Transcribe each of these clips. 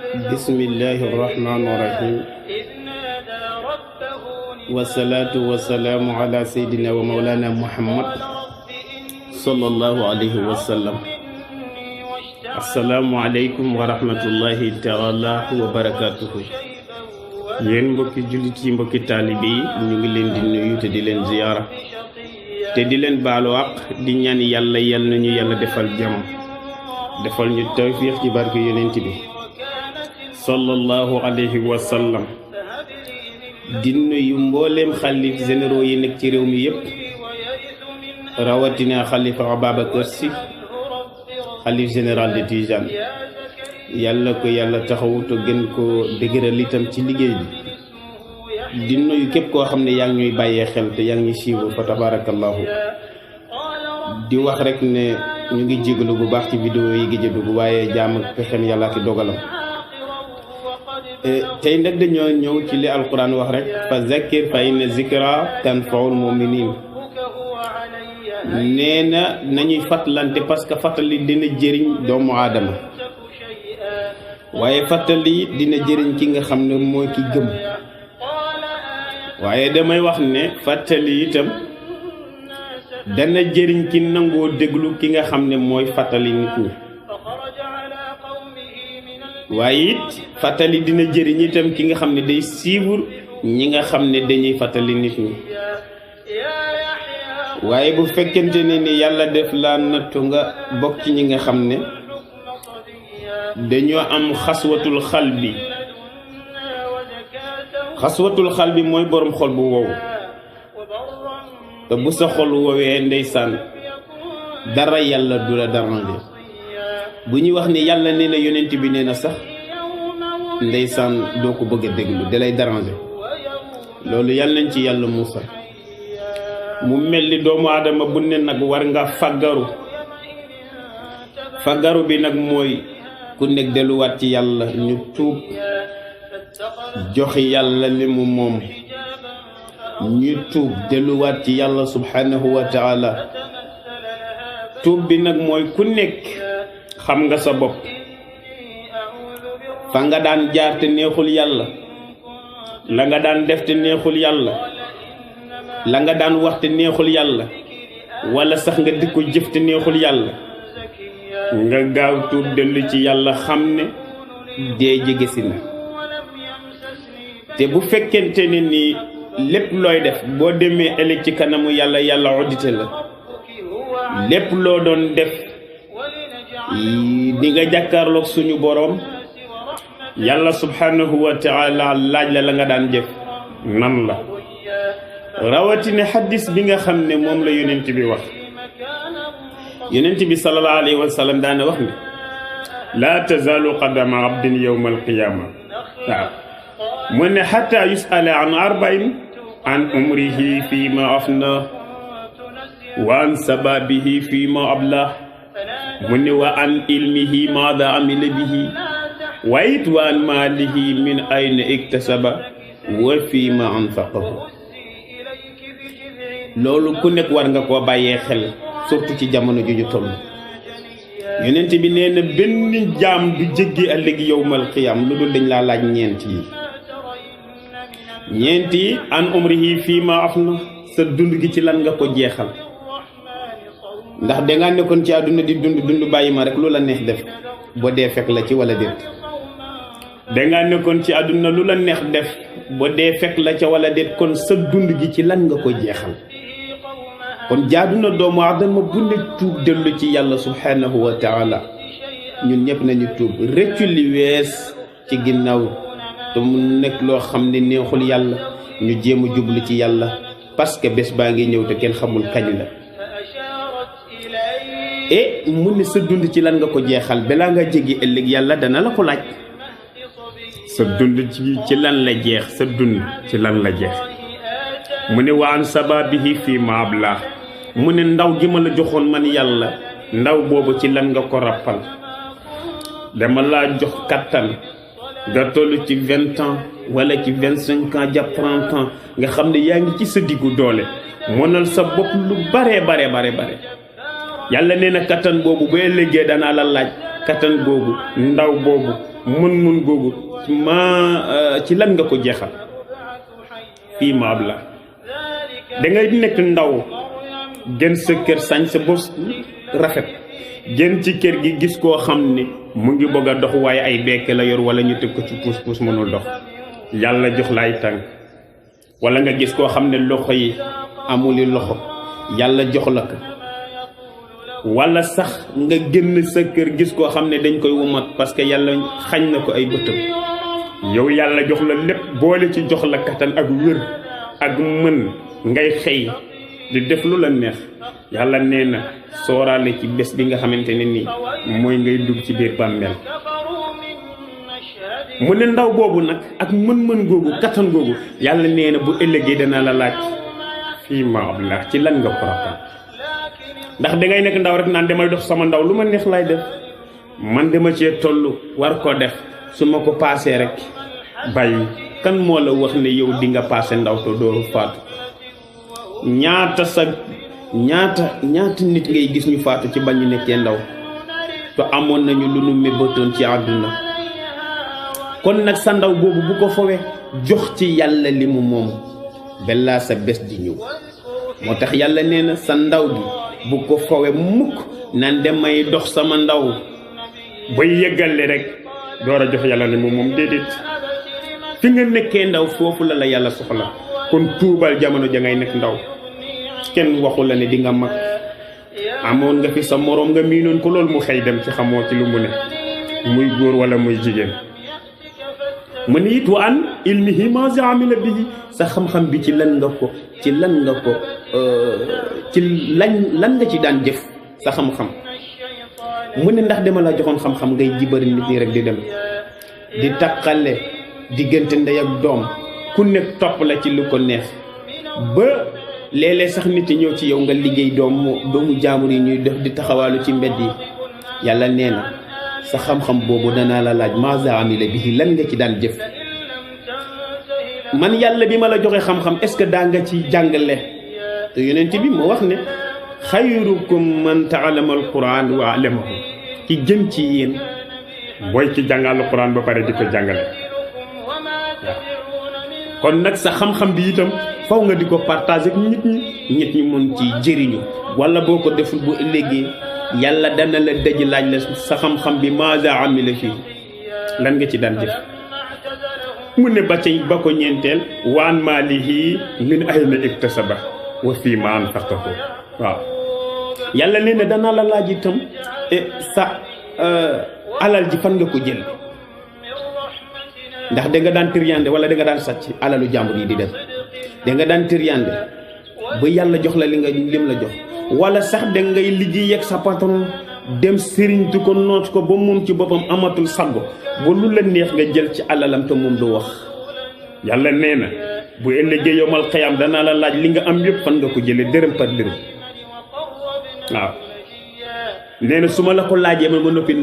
bismillahi irrahmani irrahim wasalaatu wasalaamu ala seydina wa maulana muhammad sallallahu alayhi wa sallam. assalaamu aleykum wa rahmatullahi taala wa barakatuhu. yéen mbokki jullit yi, mbokki taalibe yi, ñu ngi leen di nuyu te di leen ziyaara te di leen baalu àq, di ñaan yàlla yal nañu yàlla defal jàmm, defal ñu tawfiix ci barke yonent bi sallallahu alayhi wa sallam. di nuyu mbooleem xalif généraux yi nekk ci réew mi yépp, rawatina xalifa Ababacar Sy, xalif général de Tijane. yàlla ko yàlla taxawu te gën ko dëgëral itam ci liggéey bi. di nuyu képp koo xam ne yaa ngi ñuy bàyyee xel te yaa ngi ñuy siiwal fa tabarakallahu. di wax rek ne ñu ngi jégalu bu baax ci vidéo yi gi dugg, waaye jaam ak pexem yàlla ki dogalam. tey nag dañoo ñëw ci li alquran wax rek, fa zakkir fa inna zikra tanfaul muminin. nee na nañuy fàttalante parce que fàttali dina jëriñ doomu aadama, waaye fàttali dina jëriñ ki nga xam ne mooy ki gëm. waaye damay wax ne fàttali itam dana jëriñ ki nangoo déglu ki nga xam ne mooy fàttali nit ñi. waaye it fàttali dina jëriñ itam ki nga xam ne day suivre ñi nga xam ne dañuy fàttali nit ñi. waaye bu fekkente ne ni yàlla def la nattu nga bokk ci ñi nga xam ne dañoo am xaswatul xal bi. xaswatul xal bi mooy borom xol bu wow, te bu sa xol woowee ndeysaan dara yàlla du la déranger. bu ñuy wax ne yàlla nee na yonent bi nee na sax ndeysaan doo ko bëgg a déglu, da lay déranger. loolu yàlla nañ ci yàlla musal. mu mel ni doomu aadama bu ne nag war nga faggaru. faggaru bi nag mooy ku nekk delluwaat ci yàlla, ñu tuub jox yàlla li mu moom, ñu tuub delluwaat ci yàlla subhanahu wa taala. tuub bi nag mooy ku nekk xam nga sa bopp, fa nga daan jaar te neexul yàlla, la nga daan def te neexul yàlla, la nga daan wax te neexul yàlla, wala sax nga di ko jëf te neexul yàlla. nga gaaw tuub dellu ci yàlla, xam ne dee jege si na. te bu fekkente ne ni lépp looy def boo demee ëllëg ci kanamu yàlla, yàlla audité la. lépp loo doon def di nga jàkkaarloog suñu boroom, yàlla subhanahu wa taala laaj la nga daan def nan la. rawatina xaddis bi nga xam ne moom la yonent bi wax. yonent bi sallallahu alayhi wa sallam daana wax ne laa tazaalu qadama abdin yawma alqiyama. waaw mu ne xata yusala an arbain: an umrihi fi ma afna, wa an sababihi fi ma ablah, mu ne wa an ilmihi maada amila bihi, wa it wa an maalihi min ayna iktasaba wa fi ma anfaqahu. loolu ku nekk war nga koo bàyyee xel, surtout ci jamono ju ñu toll. yonent bi nee na benn jaam du jéggi ëllëg yowmal qiyam lu dul dañ laa laaj ñeent yi. an umrihi fii ma afna, sa dund gi ci lan nga ko jeexal. ndax dangaa nekkoon ci àdduna di dund bàyyi ma rek lu la neex def, boo dee fekk la ci wala déet. dangaa nekkoon ci àdduna lu la neex def, boo dee fekk la ca wala déet. kon sa dund gi ci lan nga ko jeexal. kon jaadu na doomu aadama bu ne tuub dellu ci yàlla subhanahu wa taala. ñun ñëpp nañu tuub rëccu li wees ci ginnaaw, te mu nekk loo xam ne neexul yàlla. ñu jéem a jublu ci yàlla, parce que bés baa ngi ñëw te kenn xamul kañ la. mu ne sa dund ci lan nga ko jeexal, balaa nga jéggi ëllëg yàlla dana la ko laaj. sa dund ci lan la jeex, sa dund ci lan la jeex. mu ne wa an sababihi fii ma ablah, mu ne ndaw gi ma la joxoon man yàlla, ndaw boobu ci lan nga ko rappal. dama laa jox kattan nga toll ci 20 ans wala ci 25 ans jàpp 30 ans, nga xam ne yaa ngi ci sa diggu doole, mënal sa bopp lu bare. yàlla nee na kattan boobu ba ëllëgee danaa la laaj kattan boobu, ndaw boobu mën googu ci lan nga ko jeexal fii ma ab la dangay nekk ndaw gën sa kër sañ sa bos rafet gën ci kër gi gis koo xam ne mu ngi bëgg a dox waaye ay bekke la yor wala ñu teg ko ci puus mënul dox yàlla jox la ay tànk wala nga gis koo xam ne loxo yi amuli loxo yàlla jox la ko wala sax nga génn sa kër gis koo xam ne dañ koy wumat parce que yàlla xañ na ko ay bëtam yow yàlla jox la lépp boole ci jox la kattan ak wér ak mën ngay xëy di def lu la neex yàlla nee na sooraale ci bés bi nga xamante ne nii mooy ngay dugg ci biir bàmmeel mu ne ndaw boobu nag ak mën-mën googu kattan googu yàlla nee na bu ëllëgee dana la laaj fii ma ab la ci lan nga ko rakkal ndax dangay nekk ndaw rek naan damay dox sama ndaw lu ma neex lay def man dama cee toll war ko def su ma ko paasee rek bàyyi kan moo la wax ne yow di nga paase ndaw te dooru faatu ñaata nit ngay gis ñu faatu ci bañ ñu nekkee ndaw te amoon nañu lu nu mébatoon ci àdduna kon nag sa ndaw boobu bu ko fowee jox ci yàlla li mu moom bellaa sa bés di ñëw moo tax yàlla nee na sa ndaw gi bu ko fowe mukk nan demay dox sama ndaw bay yëggale rek door a jox yàlla ne moom déedéet fi nga nekkee ndaw foofu la yàlla soxla kon tuubal jamono ja ngay nekk ndaw kenn waxu la ne di nga mag amoon nga fi sa moroom nga miinoon ko loolu mu xëy dem ci xamoo ci lu mu ne muy góor wala muy jigéen mu ne it wa an ilmihi ma amila bihi sa xam-xam bi ci lan nga ko lan nga ci daan jëf sa xam-xam mu ne ndax dama la joxoon xam-xam ngay jibari nit ñi rek di dem di taqale diggante ndey ak doom ku nekk topp la ci lu ko neex ba léeg-léeg sax nit ñi ñëw ci yow nga liggéey doomu jaamur yi ñuy def di taxawaalu ci mbedd yi yàlla nee na sa xam-xam boobu danaa la laaj maza amila bihi lan nga ci daan jëf man yàlla bi ma la joxe xam-xam est-ce que daa nga ci jàngale te yonent bi moo wax ne xayrukum man ta'allama al-Qur'an wa 'allamahu ki gën ci yéen booy ci jàngal al-Qur'an ba pare di ko jàngale kon nag sa xam-xam bi itam faw nga di ko partager ak nit ñi mën ci jëriñu wala boo ko deful bu ëllëgee yàlla dana la daj laaj la sa xam-xam bi maza amila fii lan nga ci daan def mu ne ba ko ñeenteel waan maalihi min ayna iktasaba wa fii ma anfaqahu waaw yàlla nee na danaa la laaj itam sa alal ji fan nga ko jël ndax da nga daan tëryande wala da nga daan sàcc alalu jàmbur yi di def da nga daan tëryande ba yàlla jox la lim la jox wala sax da ngay liggéey ak sa patron dem sëriñtu ko noot ko ba moom ci boppam amatul saggo ba lu la neex nga jël ci alalam te moom du wax yàlla nee na bu ëllëgee yowmal xiyaam danaa la laaj li nga am yëpp fan nga ko jëlee dërëm par dërëm waaw nee na su ma la ko laajee ma noppi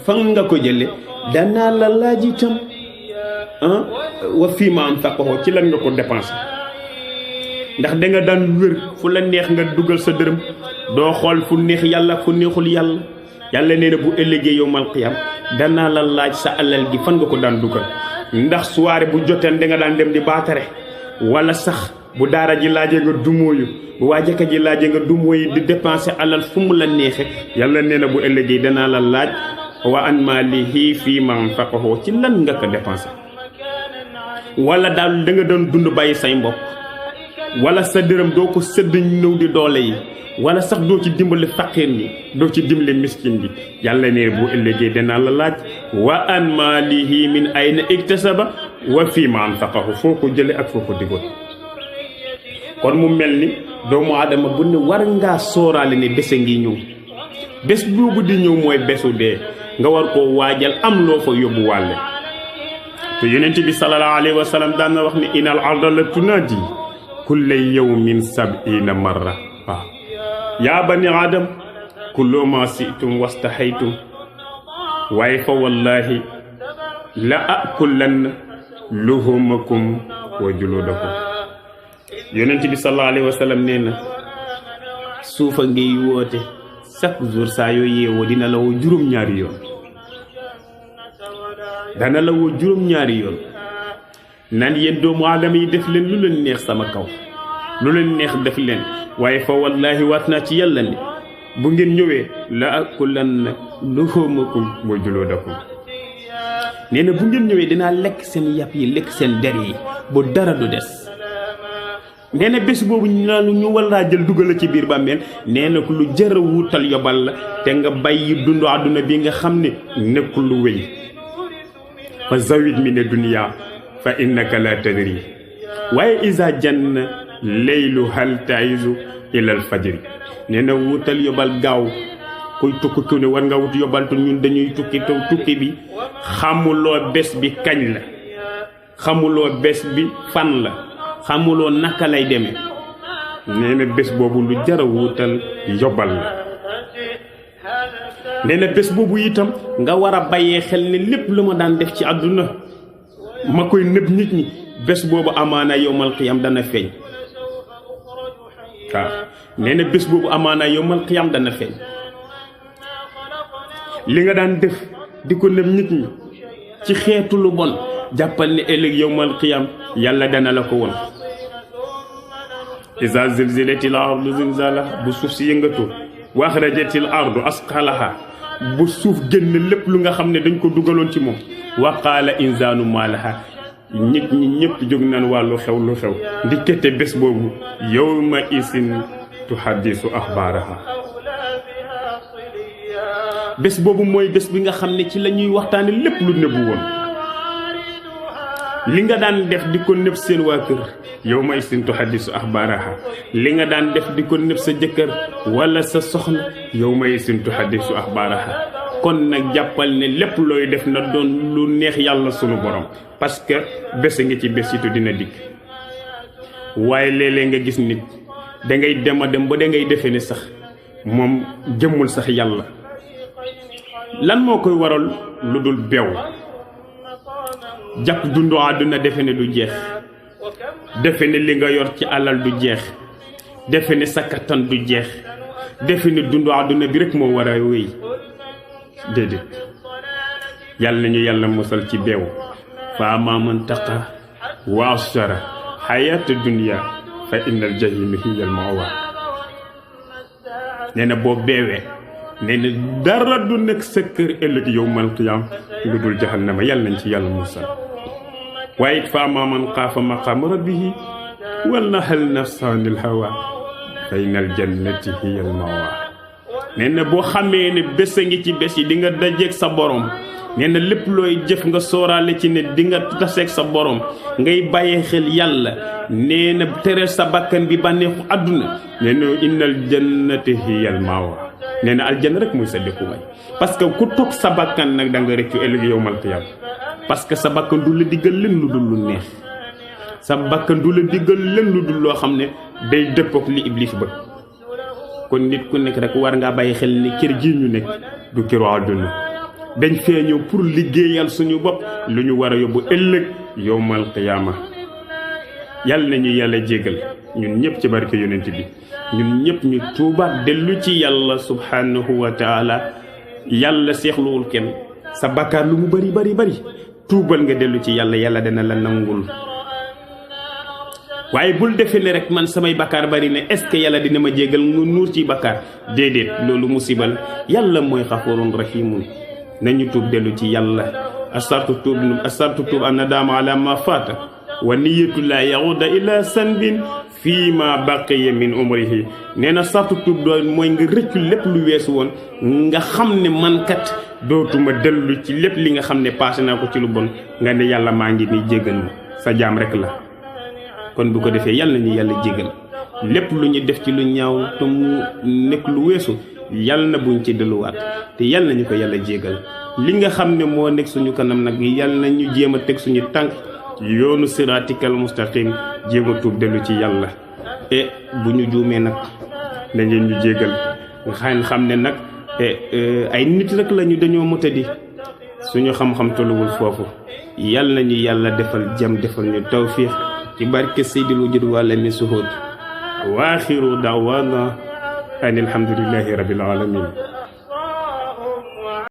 fan nga ko jëlee danaa la laaj itam wa fii ma anfaqahu ci lan nga ko dépensé ndax da nga daan wér fu la neex nga dugal sa dërëm doo xool fu neex yàlla fu neexul yàlla nee na bu ëllëgee yowmal qiyaam danaa la laaj sa alal gi fan nga ko daan dugal ndax soirée bu joteen da nga daan dem di baatare wala sax bu daara ji laajee nga dumóoyu bu waa jëkka ji laajee nga dumóoyu di dépensé alal fu mu la neexe yàlla nee na bu ëllëgee danaa la laaj wa an maalihi fii ma anfaqahu ci lan nga ko dépensé wala daal da nga doon dund bàyyi say mbokk wala sa dërëm doo ko sëdd ñëw di doole yi wala sax doo ci dimbali faqir ñi doo ci dimbali miskin bi yàlla ne bu ëllëgee danaa la laaj wa an maalihi min ayna iktasaba wa fii ma anfaqahu foo ko jële ak foo ko digoon kon mu mel ni doomu aadama bu ne war ngaa sóoraale ne bés a ngi ñëw bés boobu di ñëw mooy bésu dee nga war koo waajal am loo fa yóbbu wàlle te yonent bi sallallahu alayhi wa sallam daan na wax ne inal arda la tunaadi kulla yawmin sab'ina marra waaw yaa bani adam kullu ma si'tum wastahaytum waaye fa wallahi la akulanna luhumakum wa juludakum yonent bi sallallahu alayhi wa sallam nee na suufa ngiy woote chaque jour saa yoo yeewoo dina la woo juróom-ñaari yoon dana la woo juróom-ñaari yoon naan yéen doomu aadama yi def leen lu leen neex sama kaw lu leen neex def leen waaye fa wallahi waat naa ci yàlla ne bu ngeen ñëwee la akulanna luhumakum wa juludakum nee na bu ngeen ñëwee dinaa lekk seen yàpp yi lekk seen der yi bu dara du des nee na bés boobu ñu war laa jël dugal ci biir bàmmeel nee na lu jar a wuutal yobal la te nga bàyyi dundu àdduna bi nga xam ne nekkul lu wéy fa zawid mi ne dunya fa innaka la tadri waaye isa janna leylu hal taizu ilal fajri nee na wuutal yobal gaaw kuy tukki ku ne war nga wut yobal tu ñun dañuy tukki taw tukki bi xamuloo bés bi kañ la xamuloo bés bi fan la xamuloo naka lay demee nee na bés boobu lu jar a wuutal yobal la nee na bés boobu itam nga war a bàyyee xel ne lépp lu ma daan def ci àdduna ma koy nëb nit ñi bés boobu amaana yowmal qiyam dana feeñ waaw nee na bés boobu amaana yowmal qiyam dana feeñ li nga daan def di ko nëb nit ñi ci xeetu lu bon jàppal ne ëllëg yowmal qiyam yàlla dana la ko won iza zilzilatil ardu zilzalaha bu suuf si yëngatu wa axrajatil ardu asqalaha bu suuf génn lépp lu nga xam ne dañ ko dugaloon ci moom wa qaala insaanu maa laha nit ñi ñëpp jóg naan wàllu xew lu xew ndikkete bés boobu yawma isin tuhaddisu axbaaraha bés boobu mooy bés bi nga xam ne ci la ñuy waxtaane lépp lu nëbbu woon li nga daan def di ko nëb seen waa kër yawma isin tuhaddisu axbaaraha li nga daan def di ko nëb sa jëkkër wala sa soxna yawma isin tuhaddisu axbaaraha kon nag jàppal ne lépp looy def na doon lu neex yàlla sunu borom parce que bés ngi ci bés yitu dina dikk waaye léeg-léeg nga gis nit dangay dem a dem ba dangay defe ne sax moom jëmmul sax yàlla lan moo koy waral lu dul beew jàpp dundu àdduna defe ne du jeex defe ne li nga yor ci alal du jeex defe ne sa kattan du jeex defe ne dundu àdduna bi rek moo war a wéy déedéet yàlla nañu yàlla musal ci beew fa ama man taqa wa asara xayaata dunya fa innal jahima hiya al mawa nee na boo beewee nee na dara du nekk sa kër ëllëg yawmal qiyaam lu dul jahannama yàlla nañ ci yàlla musal waaye it fa ama man xaafa maqaama rabbihi wa nahaa nafsa anil hawa fa innal jannati hiya al mawa nee na boo xamee ne bés a ngi ci bés yi di nga dajeeg sa borom nee na lépp looy jëf nga sóoraale ci ne di nga taseeg sa borom ngay bàyyee xel yàlla nee na tere sa bakkan bi bànneexu àdduna nee na innal jannati hiyal mawa nee na aljanna rek muy sa dëkkuwaay parce que ku toog sa bakkan nag da nga rëccu ëllëg yawmal qiyaam parce que sa bakkan du la diggal leen lu dul lu neex sa bakkan du la diggal leen lu dul loo xam ne day dëppook li iblis ba kon nit ku nekk rek war ngaa bàyyi xel ni kër gi ñu nekk du këru àdduna dañ fee ñëw pour liggéeyal suñu bopp lu ñu war a yóbbu ëllëg yawmal qiyaama yàlla nañu yàlla jégal ñun ñëpp ci barke yonent bi ñun ñëpp ñu tuubaat dellu ci yàlla subhanahu wa taala yàlla seexluwul kenn sa bakkaar lu mu bari bari bari tuubal nga dellu ci yàlla yàlla dana la nangul waaye bul defee ne rek man samay bakkaar bari ne est-ce que yàlla dina ma jégal mu nuur ci bakkaar déedéet loolu musibal yàlla mooy xafuurun rahiimun nañu tuub dellu ci yàlla asartu tuub an nadaama ala ma faata wa niyatu la yahuda ila sanbin fii ma baqiya min umrihi nee na sartu tuub doon mooy nga rëccu lépp lu weesu woon nga xam ne man kat dootuma dellu ci lépp li nga xam ne passé naa ko ci lu bon nga ne yàlla maa ngi nii jéggal ma sa jaam rek la kon bu ko defee yàlla ñu yàlla jégal lépp lu ñu def ci lu ñaaw te mu nekk lu weesu yàlla na buñ ci delluwaat te yàlla nañu ko yàlla jégal li nga xam ne moo nekk suñu kanam nag yàlla na ñu jéem a teg suñu tànk yoonu siraatikal mustaqim jéem a tuub dellu ci yàlla e bu ñu juumee nag na ngeen ñu jégal nga xam ne nag ay nit rek lañu dañoo motadi suñu xam-xam tolluwul foofu yàlla nañu yàlla defal jàmm defal ñu tawfiix ci barke Seydil Wujud wala mi suhud wa axiru da'wana an alhamdulillahi rabbil alamin